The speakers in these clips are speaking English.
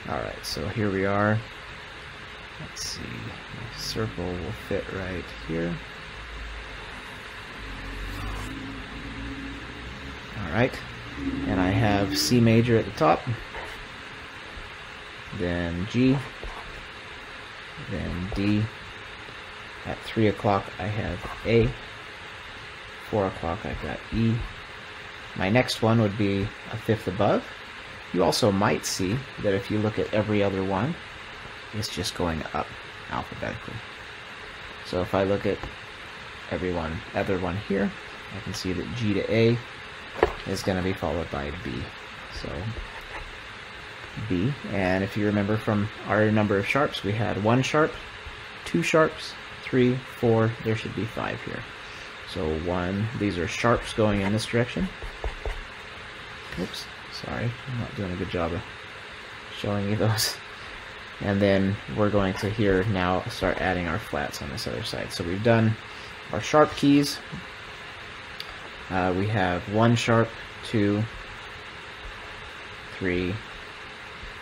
Alright, so here we are. Let's see, the circle will fit right here. Alright, and I have C major at the top, then G, then D. At 3 o'clock I have A, 4 o'clock I've got E. My next one would be a fifth above. You also might see that if you look at every other one, it's just going up alphabetically. So if I look at other one here, I can see that G to A is going to be followed by B. So B, and if you remember from our number of sharps, we had 1 sharp, 2 sharps, 3, 4, there should be 5 here. So 1, these are sharps going in this direction. Oops, sorry, I'm not doing a good job of showing you those. And then we're going to here now start adding our flats on this other side. So we've done our sharp keys. We have 1 sharp, 2, 3,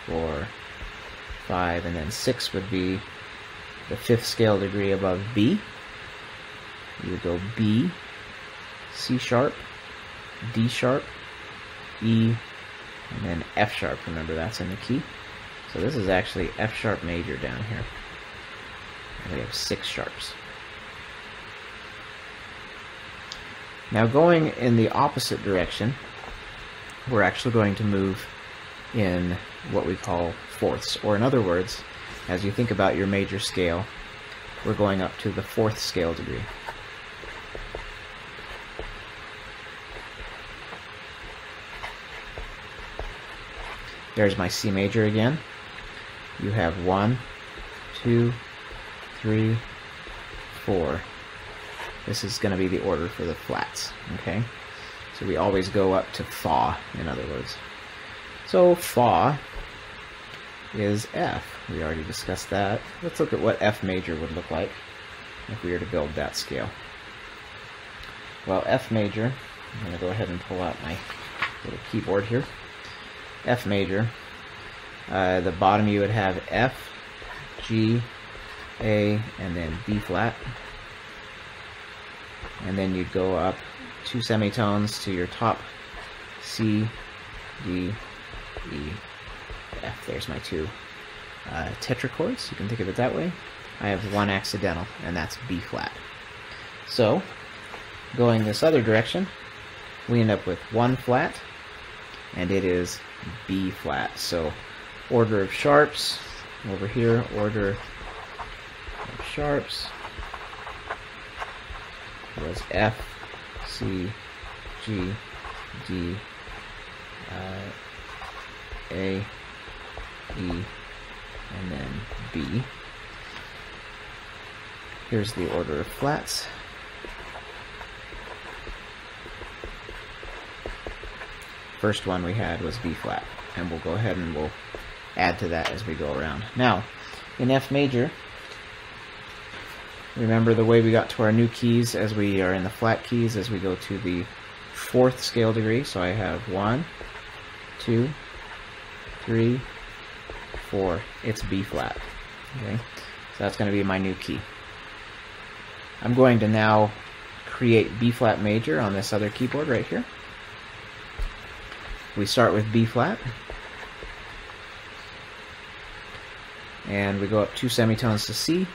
4, 5, and then 6 would be the 5th scale degree above B. You would go B, C sharp, D sharp, E, and then F sharp. Remember, that's in the key. So this is actually F sharp major down here. And we have 6 sharps. Now going in the opposite direction, we're actually going to move in what we call fourths, or in other words, as you think about your major scale, we're going up to the 4th scale degree. There's my C major again. You have 1, 2, 3, 4. This is going to be the order for the flats, okay? So we always go up to Fa, in other words. So Fa is F. We already discussed that. Let's look at what F major would look like if we were to build that scale. Well, F major, I'm going to go ahead and pull out my little keyboard here. F major, the bottom you would have F, G, A, and then B flat. And then you'd go up 2 semitones to your top, C, D, E, F. There's my 2 tetrachords. You can think of it that way. I have 1 accidental, and that's B flat. So, going this other direction, we end up with 1 flat, and it is B flat. So, order of sharps, over here, order of sharps was F, C, G, D, A, E, and then B. Here's the order of flats. First one we had was B flat, and we'll go ahead and we'll add to that as we go around. Now, in F major, remember the way we got to our new keys as we are in the flat keys as we go to the 4th scale degree. So I have 1, 2, 3, 4. It's B flat. Okay, so that's going to be my new key. I'm going to now create B flat major on this other keyboard right here. We start with B flat, and we go up 2 semitones to C,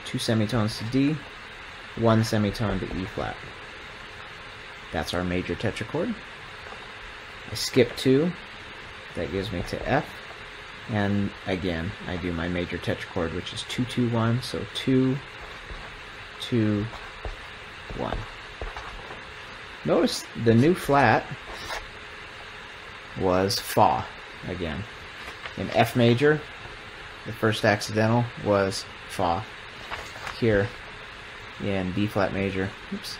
2 semitones to D, 1 semitone to E flat. That's our major tetrachord. I skip 2, that gives me to F, and again I do my major tetrachord, which is 2, 2, 1, so 2, 2, 1. Notice the new flat was Fa again. In F major, the first accidental was Fa. Here in B flat major, oops,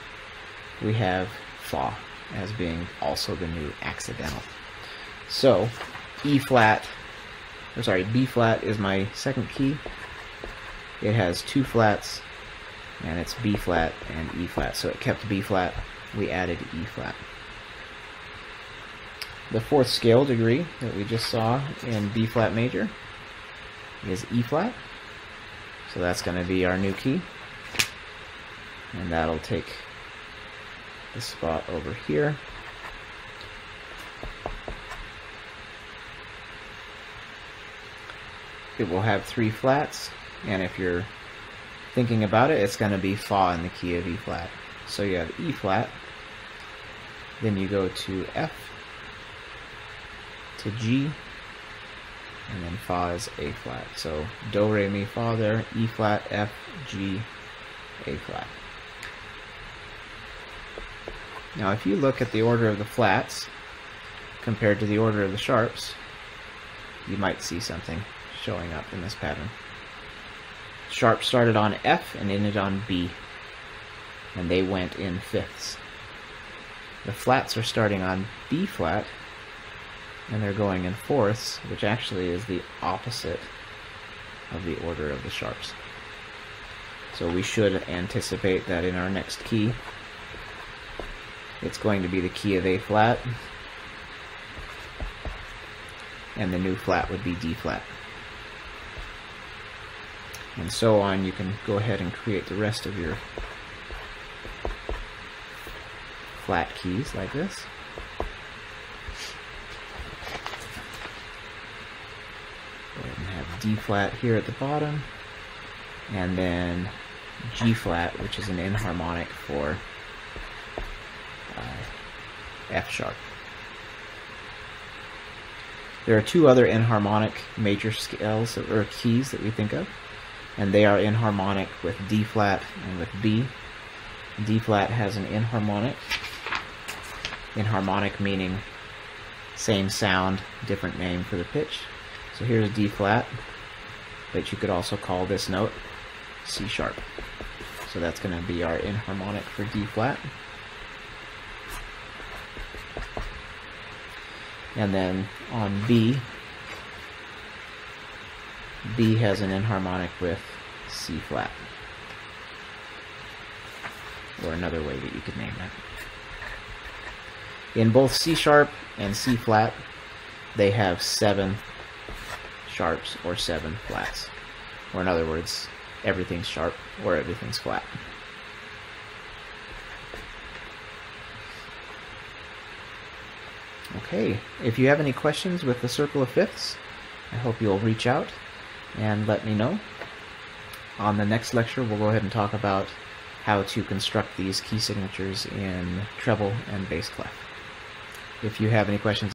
we have Fa as being also the new accidental. So B flat is my second key. It has 2 flats, and it's B flat and E flat. So it kept B flat, we added E flat. The fourth scale degree that we just saw in B flat major is E flat. So that's going to be our new key. And that'll take the spot over here. It will have 3 flats, and if you're thinking about it, it's going to be Fa in the key of E flat. So you have E flat, then you go to F, to G, and then Fa is A flat. So Do, Re, Mi, Fa there, E flat, F, G, A flat. Now if you look at the order of the flats compared to the order of the sharps, you might see something showing up in this pattern. Sharp started on F and ended on B, and they went in fifths. The flats are starting on B flat, and they're going in fourths, which actually is the opposite of the order of the sharps. So we should anticipate that in our next key, it's going to be the key of A flat, and the new flat would be D flat. And so on. You can go ahead and create the rest of your flat keys like this. Go ahead and have D flat here at the bottom, and then G flat, which is an enharmonic for F sharp. There are 2 other enharmonic major scales or keys that we think of, and they are enharmonic with D flat and with B. D flat has an enharmonic. Enharmonic meaning same sound, different name for the pitch. So here's D flat, but you could also call this note C sharp. So that's going to be our enharmonic for D flat. And then on B, B has an enharmonic with C flat, or another way that you could name that. In both C sharp and C flat, they have 7 sharps or 7 flats. Or in other words, everything's sharp or everything's flat. Okay, if you have any questions with the circle of fifths, I hope you'll reach out and let me know. On the next lecture, we'll go ahead and talk about how to construct these key signatures in treble and bass clef. If you have any questions